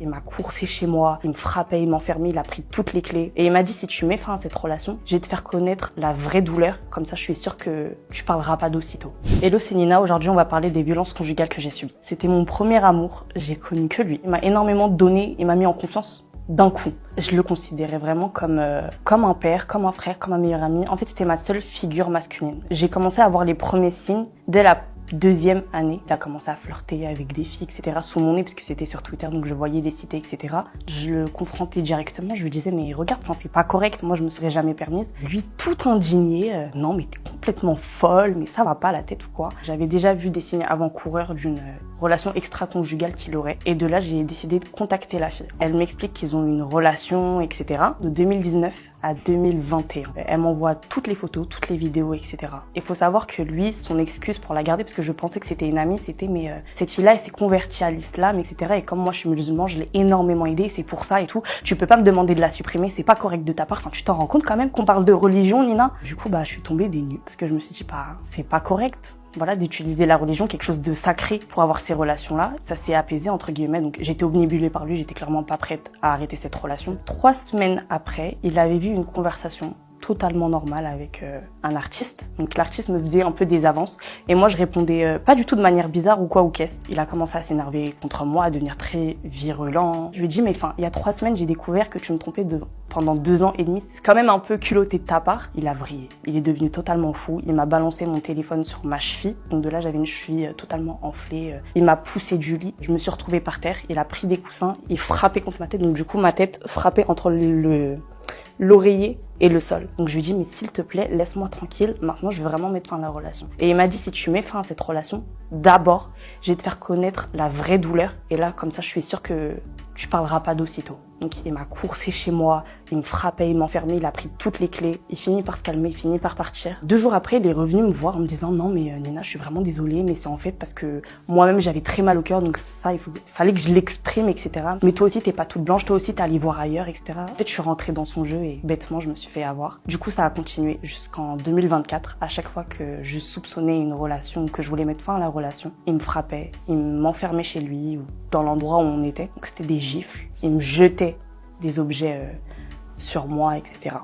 Il m'a coursé chez moi, il me frappait, il m'enfermait, il a pris toutes les clés. Et il m'a dit, si tu mets fin à cette relation, je vais te faire connaître la vraie douleur. Comme ça, je suis sûre que tu parleras pas d'aussitôt. Hello, c'est Nina. Aujourd'hui, on va parler des violences conjugales que j'ai subies. C'était mon premier amour. J'ai connu que lui. Il m'a énormément donné et m'a mis en confiance d'un coup. Je le considérais vraiment comme un père, comme un frère, comme un meilleur ami. En fait, c'était ma seule figure masculine. J'ai commencé à voir les premiers signes dès la deuxième année. Il a commencé à flirter avec des filles, etc. sous mon nez, parce que c'était sur Twitter, donc je voyais les cités, etc. Je le confrontais directement, je lui disais, mais regarde, c'est pas correct, moi je me serais jamais permise. Lui, tout indigné, non mais t'es complètement folle, mais ça va pas la tête ou quoi. J'avais déjà vu des signes avant-coureurs d'une relation extra-conjugale qu'il aurait, et de là j'ai décidé de contacter la fille. Elle m'explique qu'ils ont une relation, etc. de 2019 à 2021. Elle m'envoie toutes les photos, toutes les vidéos, etc. Il faut savoir que lui, son excuse pour la garder, parce que je pensais que c'était une amie, c'était mais cette fille-là, elle s'est convertie à l'islam, etc. Et comme moi je suis musulman, je l'ai énormément aidée, c'est pour ça et tout. Tu peux pas me demander de la supprimer, c'est pas correct de ta part. Enfin, tu t'en rends compte quand même qu'on parle de religion, Nina? Du coup, je suis tombée des nues, parce que je me suis dit, c'est pas correct. Voilà, d'utiliser la religion, quelque chose de sacré pour avoir ces relations-là. Ça s'est apaisé, entre guillemets, donc j'étais obnubilée par lui, j'étais clairement pas prête à arrêter cette relation. 3 semaines après, il avait vu une conversation totalement normale avec un artiste. Donc l'artiste me faisait un peu des avances et moi je répondais pas du tout de manière bizarre ou quoi ou qu'est-ce. Il a commencé à s'énerver contre moi, à devenir très virulent. Je lui ai dit, mais il y a 3 semaines j'ai découvert que tu me trompais pendant 2 ans et demi. C'est quand même un peu culotté de ta part. Il a vrillé. Il est devenu totalement fou. Il m'a balancé mon téléphone sur ma cheville. Donc de là j'avais une cheville totalement enflée. Il m'a poussé du lit. Je me suis retrouvée par terre. Il a pris des coussins. Il frappait contre ma tête. Donc du coup ma tête frappait entre l'oreiller et le sol. Donc je lui dis, mais s'il te plaît, laisse-moi tranquille, maintenant je vais vraiment mettre fin à la relation. Et il m'a dit, si tu mets fin à cette relation, d'abord, je vais te faire connaître la vraie douleur, et là, comme ça, je suis sûre que tu parleras pas d'aussitôt. Donc il m'a coursé chez moi, il me frappait, il m'enfermait, il a pris toutes les clés, il finit par se calmer, il finit par partir. 2 jours après, il est revenu me voir en me disant, non mais Nina, je suis vraiment désolée, mais c'est en fait parce que moi-même j'avais très mal au cœur, donc ça, fallait que je l'exprime, etc. Mais toi aussi t'es pas toute blanche, toi aussi t'es allée voir ailleurs, etc. En fait, je suis rentrée dans son jeu et bêtement, je me suis fait avoir. Du coup, ça a continué jusqu'en 2024. À chaque fois que je soupçonnais une relation, que je voulais mettre fin à la relation, il me frappait, il m'enfermait chez lui ou dans l'endroit où on était. Donc c'était des gifles. Il me jetait des objets sur moi, etc.